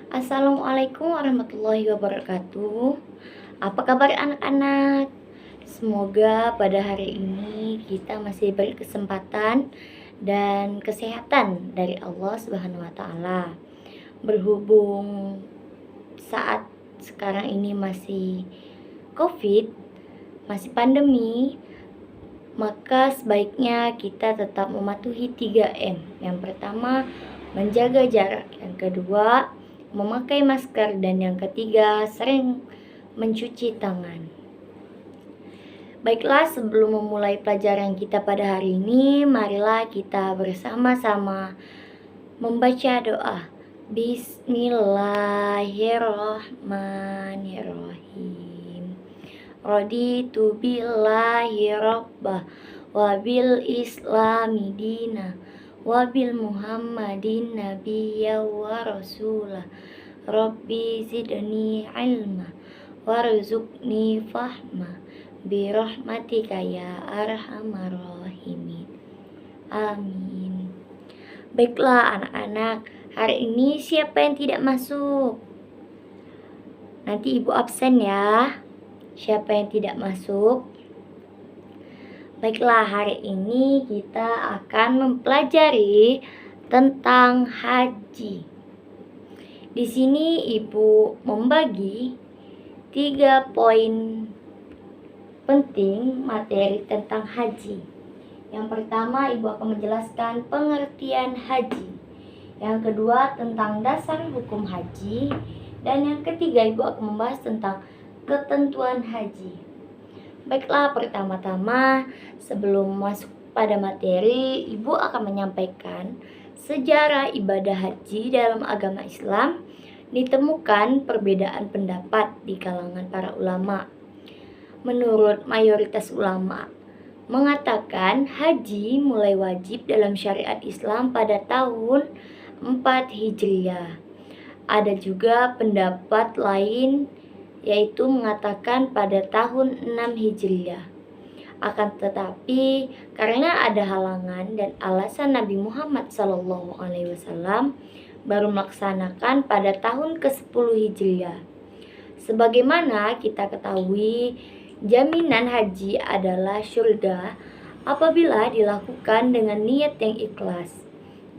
Assalamualaikum warahmatullahi wabarakatuh. Apa kabar anak-anak? Semoga pada hari ini kita masih berkesempatan dan kesehatan dari Allah Subhanahu wa taala. Berhubung saat sekarang ini masih Covid, masih pandemi, maka sebaiknya kita tetap mematuhi 3M. Yang pertama, menjaga jarak. Yang kedua, memakai masker. Dan yang ketiga, sering mencuci tangan. Baiklah, sebelum memulai pelajaran kita pada hari ini, marilah kita bersama-sama membaca doa. Bismillahirrahmanirrahim. Raditu billahi rabbah wa bil islami dina wa bil muhammadin nabiyya wa rasulah. Rabbi zidni ilma warzuqni fahma birahmatika ya arhamar rahimin. Amin. Baiklah anak-anak, hari ini siapa yang tidak masuk? Nanti ibu absen ya. Siapa yang tidak masuk? Baiklah, hari ini kita akan mempelajari tentang haji. Di sini ibu membagi 3 poin penting materi tentang haji. Yang pertama, ibu akan menjelaskan pengertian haji. Yang kedua, tentang dasar hukum haji. Dan yang ketiga, ibu akan membahas tentang ketentuan haji. Baiklah, pertama-tama sebelum masuk pada materi, ibu akan menyampaikan sejarah ibadah haji dalam agama Islam. Ditemukan perbedaan pendapat di kalangan para ulama. Menurut mayoritas ulama mengatakan haji mulai wajib dalam syariat Islam pada tahun 4 Hijriah. Ada juga pendapat lain yaitu mengatakan pada tahun 6 Hijriah. Akan tetapi karena ada halangan dan alasan Nabi Muhammad SAW baru melaksanakan pada tahun ke-10 Hijriah. Sebagaimana kita ketahui, jaminan haji adalah syurga apabila dilakukan dengan niat yang ikhlas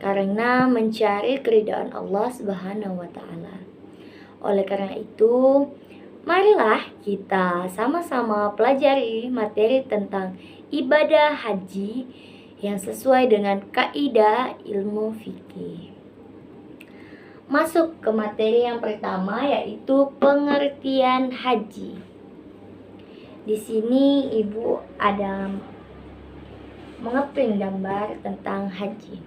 karena mencari keridhaan Allah Subhanahu wa taala. Oleh karena itu, marilah kita sama-sama pelajari materi tentang ibadah haji yang sesuai dengan kaidah ilmu fikih. Masuk ke materi yang pertama, yaitu pengertian haji. Di sini ibu ada mengepring gambar tentang haji.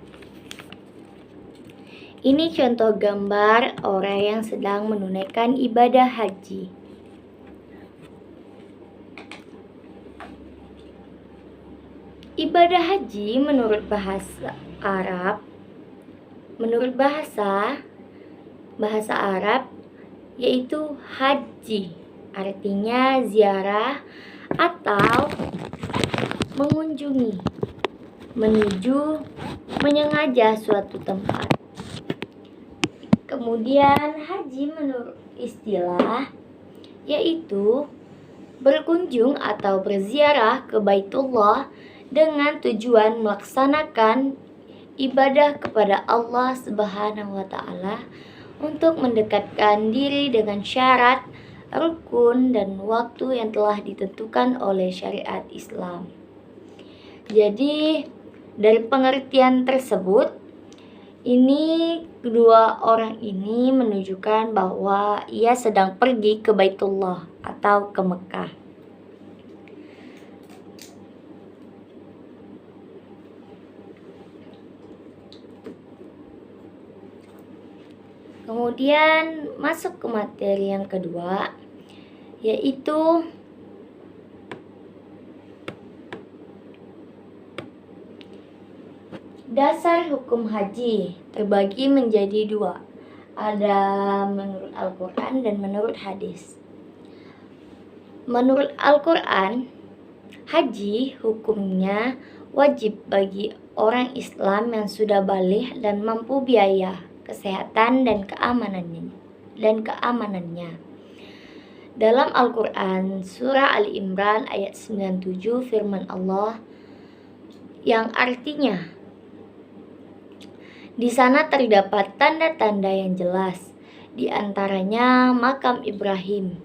Ini contoh gambar orang yang sedang menunaikan ibadah haji. Ibadah haji menurut bahasa Arab yaitu haji, artinya ziarah atau mengunjungi, menuju, menyengaja suatu tempat. Kemudian haji menurut istilah yaitu berkunjung atau berziarah ke Baitullah dengan tujuan melaksanakan ibadah kepada Allah Subhanahu wa taala untuk mendekatkan diri dengan syarat, rukun, dan waktu yang telah ditentukan oleh syariat Islam. Jadi, dari pengertian tersebut, ini kedua orang ini menunjukkan bahwa ia sedang pergi ke Baitullah atau ke Mekah. Kemudian masuk ke materi yang kedua, yaitu dasar hukum haji. Terbagi menjadi 2. Ada menurut Al-Quran dan menurut hadis. Menurut Al-Quran, haji hukumnya wajib bagi orang Islam yang sudah baligh dan mampu biaya kesehatan dan keamanannya. dan keamanannya. Dalam Al-Quran, surah Ali Imran ayat 97 firman Allah yang artinya, di sana terdapat tanda-tanda yang jelas, di antaranya makam Ibrahim.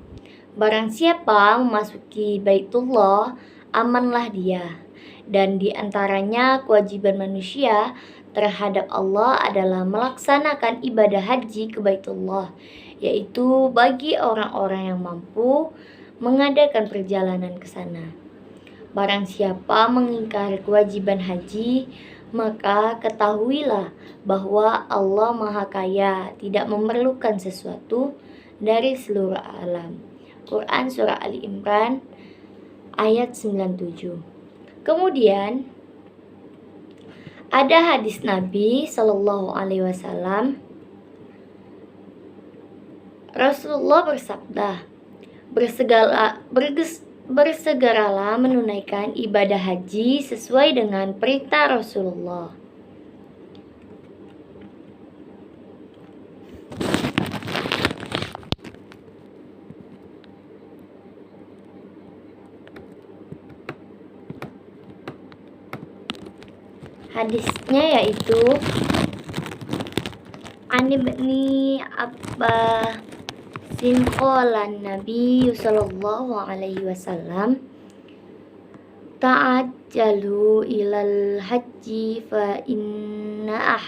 Barang siapa memasuki Baitullah, amanlah dia. Dan di antaranya kewajiban manusia terhadap Allah adalah melaksanakan ibadah haji ke Baitullah, yaitu bagi orang-orang yang mampu mengadakan perjalanan ke sana. Barang siapa mengingkari kewajiban haji, maka ketahuilah bahwa Allah Maha Kaya, tidak memerlukan sesuatu dari seluruh alam. Quran Surah Ali Imran ayat 97. Kemudian ada hadis Nabi Shallallahu Alaihi Wasallam. Rasulullah bersabda, bersegeralah menunaikan ibadah haji sesuai dengan perintah Rasulullah. Hadisnya yaitu An Ibni Abbasin qala Nabi sallallahu alaihi wasallam, ta'ajjalu ilal haji fa inna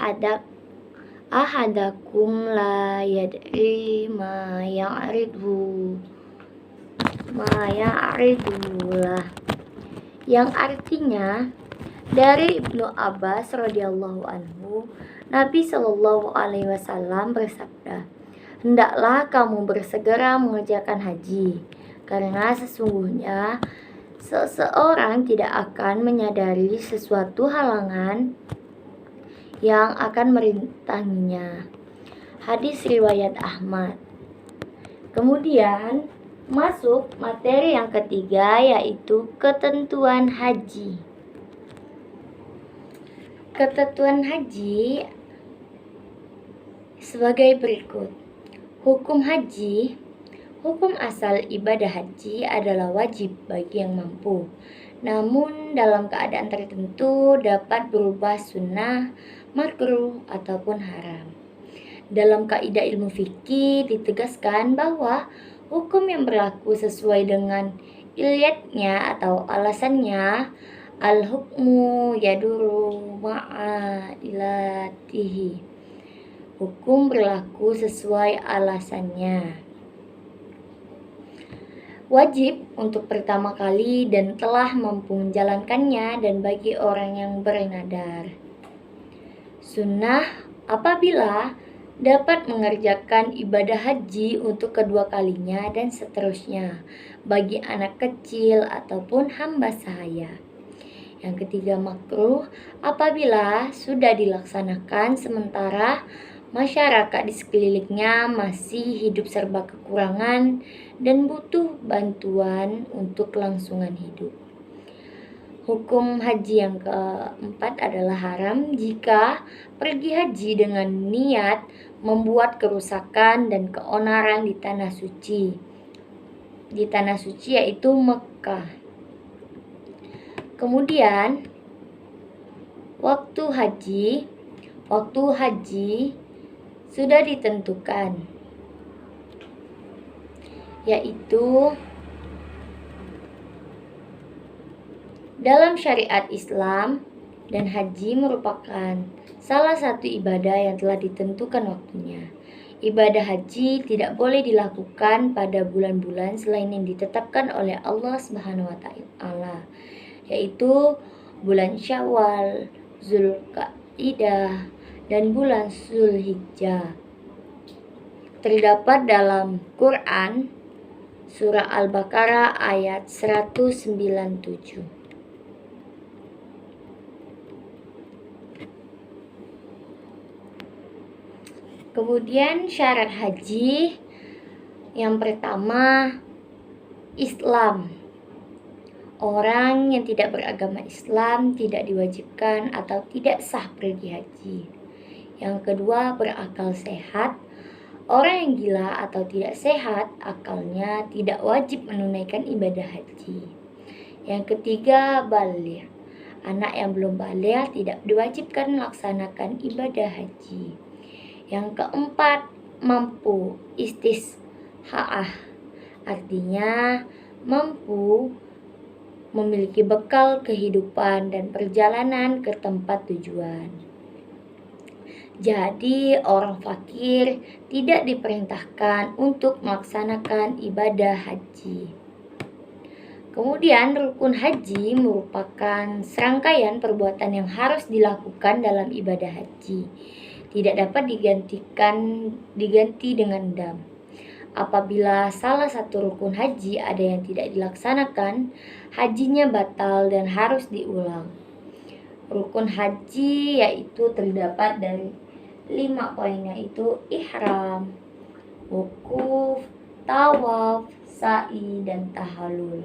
ahadakum la yadri ma ya'ridu lah, yang artinya dari Ibnu Abbas radhiyallahu anhu, Nabi Shallallahu alaihi wasallam bersabda, hendaklah kamu bersegera mengerjakan haji, karena sesungguhnya seseorang tidak akan menyadari sesuatu halangan yang akan merintanginya. Hadis riwayat Ahmad. Kemudian masuk materi yang ketiga, yaitu ketentuan haji. Ketentuan haji sebagai berikut. Hukum haji. Hukum asal ibadah haji adalah wajib bagi yang mampu, namun dalam keadaan tertentu dapat berubah sunnah, makruh, ataupun haram. Dalam kaidah ilmu fikih ditegaskan bahwa hukum yang berlaku sesuai dengan ilyatnya atau alasannya, al-hukmu yaduru ma'a ilatihi. Hukum berlaku sesuai alasannya. Wajib untuk pertama kali dan telah mampu menjalankannya, dan bagi orang yang bernadar. Sunnah apabila dapat mengerjakan ibadah haji untuk kedua kalinya dan seterusnya, bagi anak kecil ataupun hamba sahaya. Yang ketiga, makruh apabila sudah dilaksanakan sementara masyarakat di sekelilingnya masih hidup serba kekurangan dan butuh bantuan untuk kelangsungan hidup. Hukum haji yang keempat adalah haram jika pergi haji dengan niat membuat kerusakan dan keonaran di tanah suci. Di tanah suci yaitu Mekah. Kemudian waktu haji sudah ditentukan, yaitu dalam syariat Islam, dan haji merupakan salah satu ibadah yang telah ditentukan waktunya. Ibadah haji tidak boleh dilakukan pada bulan-bulan selain yang ditetapkan oleh Allah Subhanahu wa taala, yaitu bulan Syawal, Zulqa'dah, dan bulan Zulhijjah. Terdapat dalam Quran surah Al-Baqarah ayat 197. Kemudian syarat haji yang pertama, Islam. Orang yang tidak beragama Islam tidak diwajibkan atau tidak sah pergi haji. Yang kedua, berakal sehat. Orang yang gila atau tidak sehat akalnya tidak wajib menunaikan ibadah haji. Yang ketiga, baligh. Anak yang belum baligh tidak diwajibkan melaksanakan ibadah haji. Yang keempat, mampu istisha'ah. Artinya mampu memiliki bekal kehidupan dan perjalanan ke tempat tujuan. Jadi orang fakir tidak diperintahkan untuk melaksanakan ibadah haji. Kemudian rukun haji merupakan serangkaian perbuatan yang harus dilakukan dalam ibadah haji. Tidak dapat diganti dengan dam. Apabila salah satu rukun haji ada yang tidak dilaksanakan, hajinya batal dan harus diulang. Rukun haji yaitu terdapat dari 5 poin, yaitu ihram, wukuf, tawaf, sa'i, dan tahallul.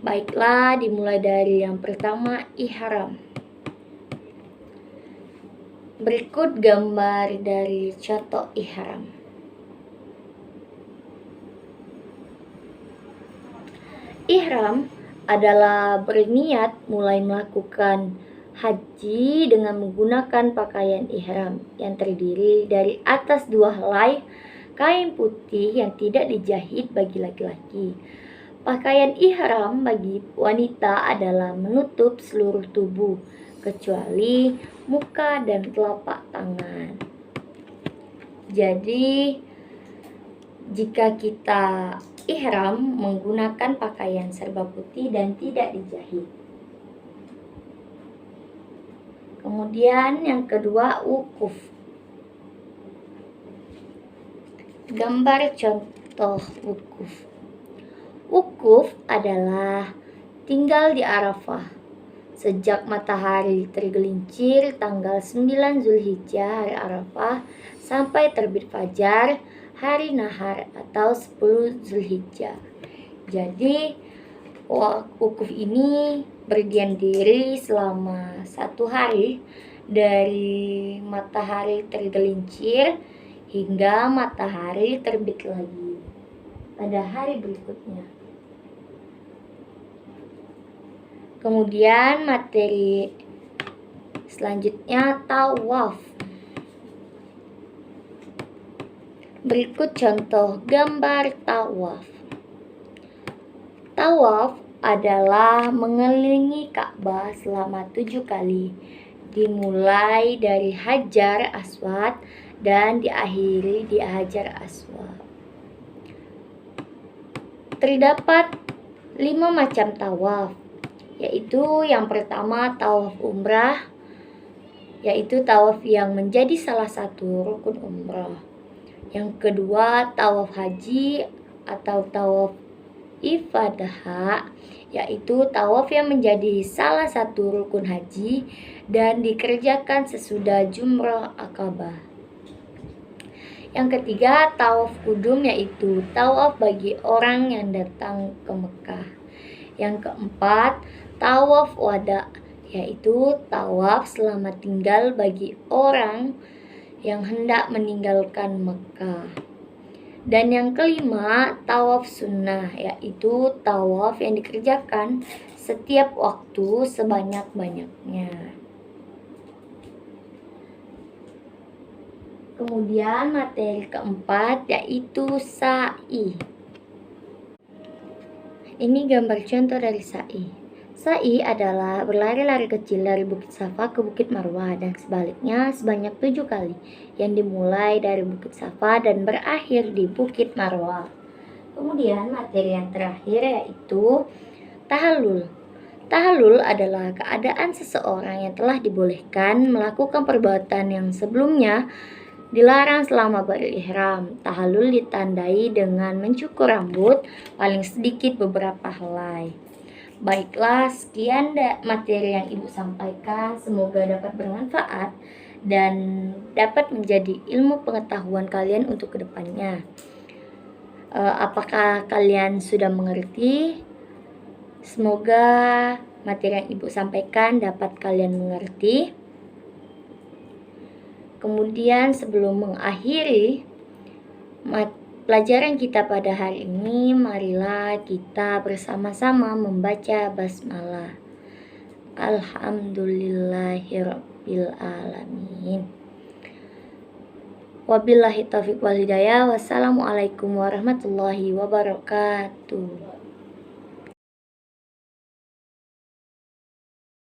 Baiklah, dimulai dari yang pertama, ihram. Berikut gambar dari contoh ihram. Ihram adalah berniat mulai melakukan haji dengan menggunakan pakaian ihram yang terdiri dari atas 2 helai kain putih yang tidak dijahit bagi laki-laki. Pakaian ihram bagi wanita adalah menutup seluruh tubuh kecuali muka dan telapak tangan. Jadi jika kita ihram menggunakan pakaian serba putih dan tidak dijahit. Kemudian yang kedua, wukuf. Gambar contoh wukuf. Wukuf adalah tinggal di Arafah sejak matahari tergelincir tanggal 9 Zulhijjah hari Arafah sampai terbit fajar hari nahar atau 10 Zulhijjah. Jadi wukuf ini berdiam diri selama 1 hari dari matahari tergelincir hingga matahari terbit lagi pada hari berikutnya. Kemudian materi selanjutnya, tawaf. Berikut contoh gambar tawaf. Tawaf adalah mengelilingi Ka'bah selama 7 kali, dimulai dari Hajar Aswad dan diakhiri di Hajar Aswad. Terdapat 5 macam tawaf, yaitu yang pertama tawaf umrah, yaitu tawaf yang menjadi salah satu rukun umrah. Yang kedua, tawaf haji atau tawaf ifadah, yaitu tawaf yang menjadi salah satu rukun haji dan dikerjakan sesudah jumrah akabah. Yang ketiga, tawaf kudum, yaitu tawaf bagi orang yang datang ke Mekah. Yang keempat, tawaf wada, yaitu tawaf selamat tinggal bagi orang yang hendak meninggalkan Mekah. Dan yang kelima, tawaf sunnah, yaitu tawaf yang dikerjakan setiap waktu sebanyak-banyaknya. Kemudian materi keempat yaitu sa'i. Ini gambar contoh dari sa'i. Sa'i adalah berlari-lari kecil dari Bukit Safa ke Bukit Marwah dan sebaliknya sebanyak 7 kali, yang dimulai dari Bukit Safa dan berakhir di Bukit Marwah. Kemudian materi yang terakhir yaitu tahallul. Tahallul adalah keadaan seseorang yang telah dibolehkan melakukan perbuatan yang sebelumnya dilarang selama berihram. Tahallul ditandai dengan mencukur rambut paling sedikit beberapa helai. Baiklah, sekian materi yang Ibu sampaikan. Semoga dapat bermanfaat dan dapat menjadi ilmu pengetahuan kalian untuk kedepannya. Apakah kalian sudah mengerti? Semoga materi yang Ibu sampaikan dapat kalian mengerti. Kemudian sebelum mengakhiri, Pelajaran kita pada hari ini, marilah kita bersama-sama membaca basmalah. Alhamdulillahirabbil alamin. Wabillahi taufiq wal hidayah. Wassalamualaikum warahmatullahi wabarakatuh.